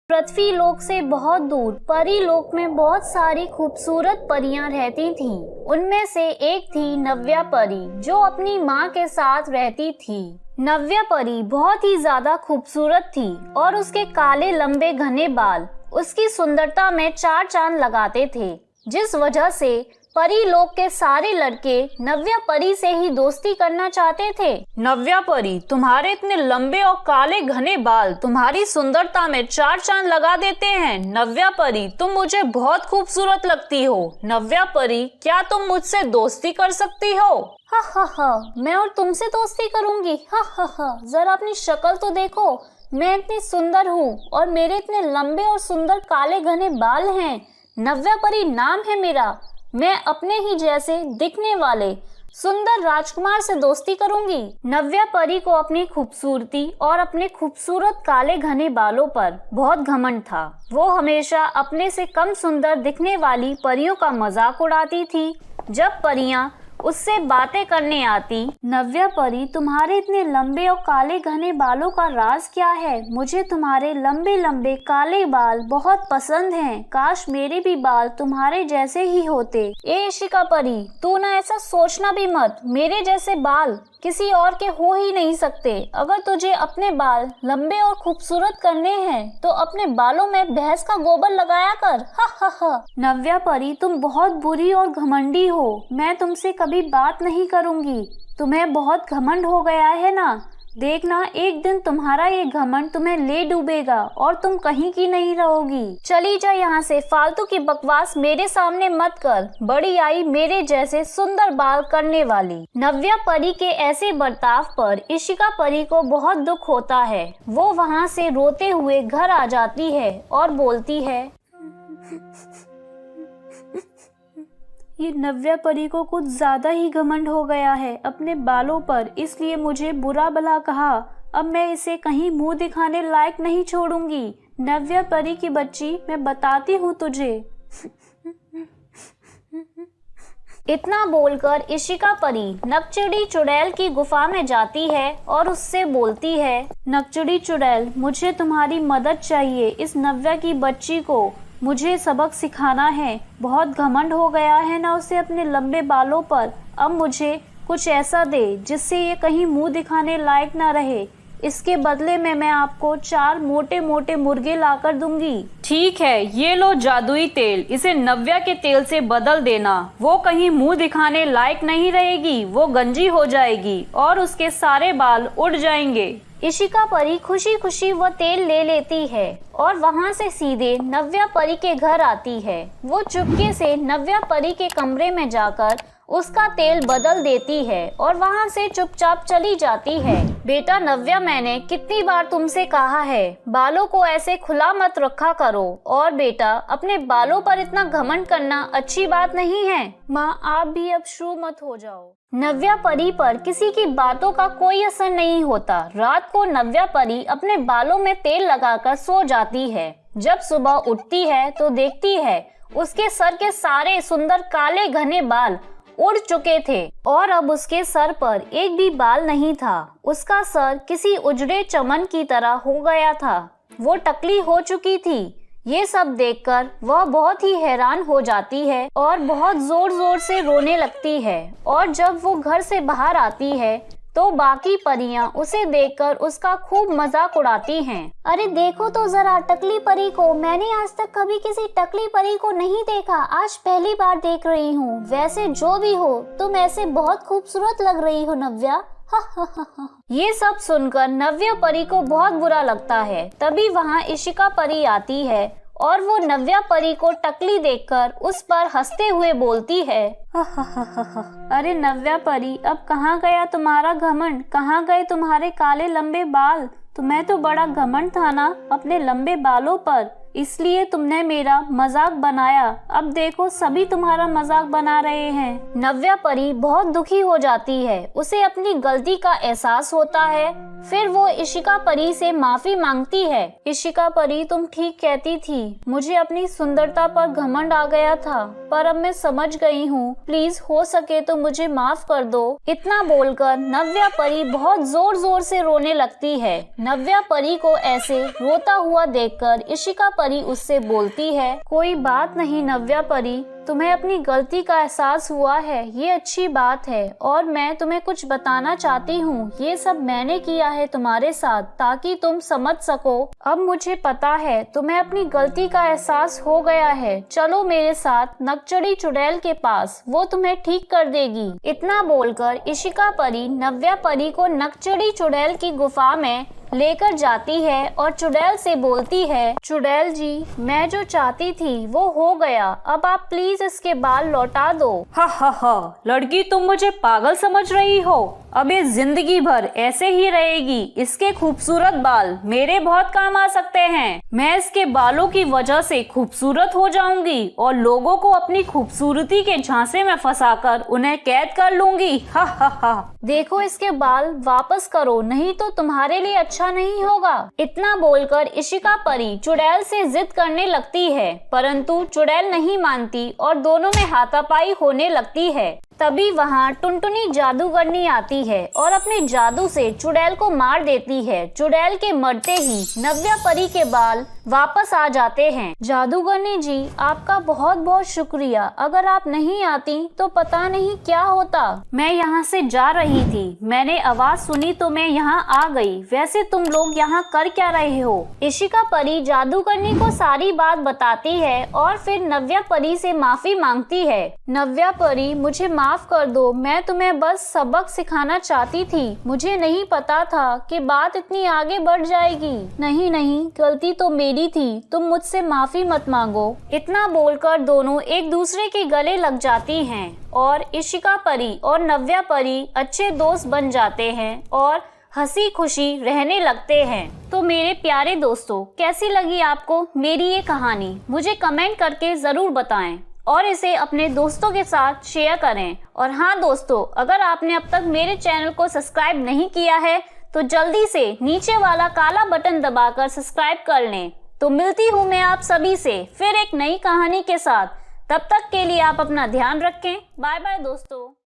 पृथ्वी लोक से बहुत दूर परी लोक में बहुत सारी खूबसूरत परियां रहती थीं। उनमें से एक थी नव्या परी, जो अपनी माँ के साथ रहती थी। नव्या परी बहुत ही ज्यादा खूबसूरत थी और उसके काले लंबे घने बाल उसकी सुंदरता में चार चांद लगाते थे, जिस वजह से परी लोक के सारे लड़के नव्या परी से ही दोस्ती करना चाहते थे। नव्या परी, तुम्हारे इतने लंबे और काले घने बाल तुम्हारी सुंदरता में चार चांद लगा देते हैं। नव्या परी, तुम मुझे बहुत खूबसूरत लगती हो। नव्या परी, क्या तुम मुझसे दोस्ती कर सकती हो? हा हा हा, मैं और तुमसे दोस्ती करूंगी? हा हा हा, जरा अपनी शक्ल तो देखो, मैं इतनी सुंदर हूँ और मेरे इतने लंबे और सुंदर काले घने बाल हैं। नव्या परी नाम है मेरा। मैं अपने ही जैसे दिखने वाले सुंदर राजकुमार से दोस्ती करूंगी। नव्या परी को अपनी खूबसूरती और अपने खूबसूरत काले घने बालों पर बहुत घमंड था। वो हमेशा अपने से कम सुंदर दिखने वाली परियों का मजाक उड़ाती थी। जब परियां उससे बातें करने आती, नव्या परी, तुम्हारे इतने लंबे और काले घने बालों का राज क्या है? मुझे तुम्हारे लंबे लंबे काले बाल बहुत पसंद हैं। काश मेरे भी बाल तुम्हारे जैसे ही होते। ए इशिका परी, तू ना ऐसा सोचना भी मत। मेरे जैसे बाल किसी और के हो ही नहीं सकते। अगर तुझे अपने बाल लंबे और खूबसूरत करने हैं तो अपने बालों में भैंस का गोबर लगाया कर। हा हा हा। नव्या परी, तुम बहुत बुरी और घमंडी हो। मैं तुमसे कभी बात नहीं करूंगी। तुम्हें बहुत घमंड हो गया है ना? देखना, एक दिन तुम्हारा ये घमंड तुम्हें ले डूबेगा और तुम कहीं की नहीं रहोगी। चली जा यहाँ से, फालतू की बकवास मेरे सामने मत कर। बड़ी आई मेरे जैसे सुंदर बाल करने वाली। नव्या परी के ऐसे बर्ताव पर इशिका परी को बहुत दुख होता है। वो वहाँ से रोते हुए घर आ जाती है और बोलती है, ये नव्या परी को कुछ ज्यादा ही घमंड हो गया है अपने बालों पर, इसलिए मुझे बुरा भला कहा। अब मैं इसे कहीं मुंह दिखाने लायक नहीं छोड़ूंगी। नव्या परी की बच्ची, मैं बताती हूँ तुझे। इतना बोलकर इशिका परी नकचुड़ी चुड़ैल की गुफा में जाती है और उससे बोलती है, नकचुड़ी चुड़ैल, मुझे तुम्हारी मदद चाहिए। इस नव्या की बच्ची को मुझे सबक सिखाना है। बहुत घमंड हो गया है ना उसे अपने लंबे बालों पर। अब मुझे कुछ ऐसा दे जिससे ये कहीं मुंह दिखाने लायक ना रहे। इसके बदले में मैं आपको 4 मोटे मोटे मुर्गे लाकर दूंगी। ठीक है, ये लो जादुई तेल, इसे नव्या के तेल से बदल देना। वो कहीं मुंह दिखाने लायक नहीं रहेगी, वो गंजी हो जाएगी और उसके सारे बाल उड़ जाएंगे। इशिका परी खुशी खुशी वो तेल ले लेती है और वहाँ से सीधे नव्या परी के घर आती है। वो चुपके से नव्या परी के कमरे में जाकर उसका तेल बदल देती है और वहाँ से चुपचाप चली जाती है। बेटा नव्या, मैंने कितनी बार तुमसे कहा है, बालों को ऐसे खुला मत रखा करो। और बेटा, अपने बालों पर इतना घमंड करना अच्छी बात नहीं है। माँ, आप भी अब शुरू मत हो जाओ। नव्या परी पर किसी की बातों का कोई असर नहीं होता। रात को नव्या परी अपने बालों में तेल लगाकर सो जाती है। जब सुबह उठती है तो देखती है उसके सर के सारे सुंदर काले घने बाल उड़ चुके थे और अब उसके सर पर एक भी बाल नहीं था। उसका सर किसी उजड़े चमन की तरह हो गया था। वो टकली हो चुकी थी। ये सब देखकर वह बहुत ही हैरान हो जाती है और बहुत जोर जोर से रोने लगती है। और जब वो घर से बाहर आती है तो बाकी परियां उसे देखकर उसका खूब मजाक उड़ाती हैं। अरे देखो तो जरा टकली परी को, मैंने आज तक कभी किसी टकली परी को नहीं देखा, आज पहली बार देख रही हूँ। वैसे जो भी हो, तुम ऐसे बहुत खूबसूरत लग रही हो नव्या। ये सब सुनकर नव्या परी को बहुत बुरा लगता है। तभी वहाँ इशिका परी आती है और वो नव्या परी को टकली देखकर उस पर हंसते हुए बोलती है, अरे नव्या परी, अब कहाँ गया तुम्हारा घमंड? कहाँ गए तुम्हारे काले लंबे बाल? तुम्हें तो बड़ा घमंड था ना अपने लंबे बालों पर, इसलिए तुमने मेरा मजाक बनाया। अब देखो, सभी तुम्हारा मजाक बना रहे हैं। नव्या परी बहुत दुखी हो जाती है। उसे अपनी गलती का एहसास होता है। फिर वो इशिका परी से माफी मांगती है। इशिका परी, तुम ठीक कहती थी, मुझे अपनी सुंदरता पर घमंड आ गया था। पर अब मैं समझ गई हूँ, प्लीज हो सके तो मुझे माफ कर दो। इतना बोलकर नव्या परी बहुत जोर जोर से रोने लगती है। नव्या परी को ऐसे रोता हुआ देखकर इशिका परी उससे बोलती है, कोई बात नहीं नव्या परी, तुम्हें अपनी गलती का एहसास हुआ है, ये अच्छी बात है। और मैं तुम्हें कुछ बताना चाहती हूँ, ये सब मैंने किया है तुम्हारे साथ ताकि तुम समझ सको। अब मुझे पता है तुम्हें अपनी गलती का एहसास हो गया है। चलो मेरे साथ नकचड़ी चुड़ैल के पास, वो तुम्हें ठीक कर देगी। इतना बोलकर इशिका परी नव्या परी को नकचड़ी चुड़ैल की गुफा में लेकर जाती है और चुड़ैल से बोलती है, चुड़ैल जी, मैं जो चाहती थी वो हो गया, अब आप प्लीज इसके बाल लौटा दो। हा हा हा, लड़की तुम मुझे पागल समझ रही हो? अब ये जिंदगी भर ऐसे ही रहेगी। इसके खूबसूरत बाल मेरे बहुत काम आ सकते हैं। मैं इसके बालों की वजह से खूबसूरत हो जाऊंगी और लोगों को अपनी खूबसूरती के झांसे में फंसाकर उन्हें कैद कर लूंगी। हा हा हा। देखो इसके बाल वापस करो, नहीं तो तुम्हारे लिए अच्छा नहीं होगा। इतना बोलकर इशिका परी चुड़ैल से जिद करने लगती है, परंतु चुड़ैल नहीं मानती और दोनों में हाथापाई होने लगती है। तभी वहाँ टुनटुनी जादूगरनी आती है और अपने जादू से चुड़ैल को मार देती है। चुड़ैल के मरते ही नव्या परी के बाल वापस आ जाते हैं। जादूगरनी जी, आपका बहुत बहुत शुक्रिया, अगर आप नहीं आती तो पता नहीं क्या होता। मैं यहाँ से जा रही थी, मैंने आवाज सुनी तो मैं यहाँ आ गई। वैसे तुम लोग यहाँ कर क्या रहे हो? इशिका परी जादूगरनी को सारी बात बताती है और फिर नव्या परी से माफी मांगती है। नव्या परी, मुझे माफ कर दो, मैं तुम्हें बस सबक सिखाना चाहती थी, मुझे नहीं पता था कि बात इतनी आगे बढ़ जाएगी। नहीं नहीं, गलती तो मेरी थी, तुम मुझसे माफी मत मांगो। इतना बोलकर दोनों एक दूसरे के गले लग जाती हैं और इशिका परी और नव्या परी अच्छे दोस्त बन जाते हैं और हंसी खुशी रहने लगते हैं। तो मेरे प्यारे दोस्तों, कैसी लगी आपको मेरी ये कहानी? मुझे कमेंट करके जरूर बताएं और इसे अपने दोस्तों के साथ शेयर करें। और हाँ दोस्तों, अगर आपने अब तक मेरे चैनल को सब्सक्राइब नहीं किया है तो जल्दी से नीचे वाला काला बटन दबाकर सब्सक्राइब कर लें। तो मिलती हूँ मैं आप सभी से फिर एक नई कहानी के साथ। तब तक के लिए आप अपना ध्यान रखें। बाय बाय दोस्तों।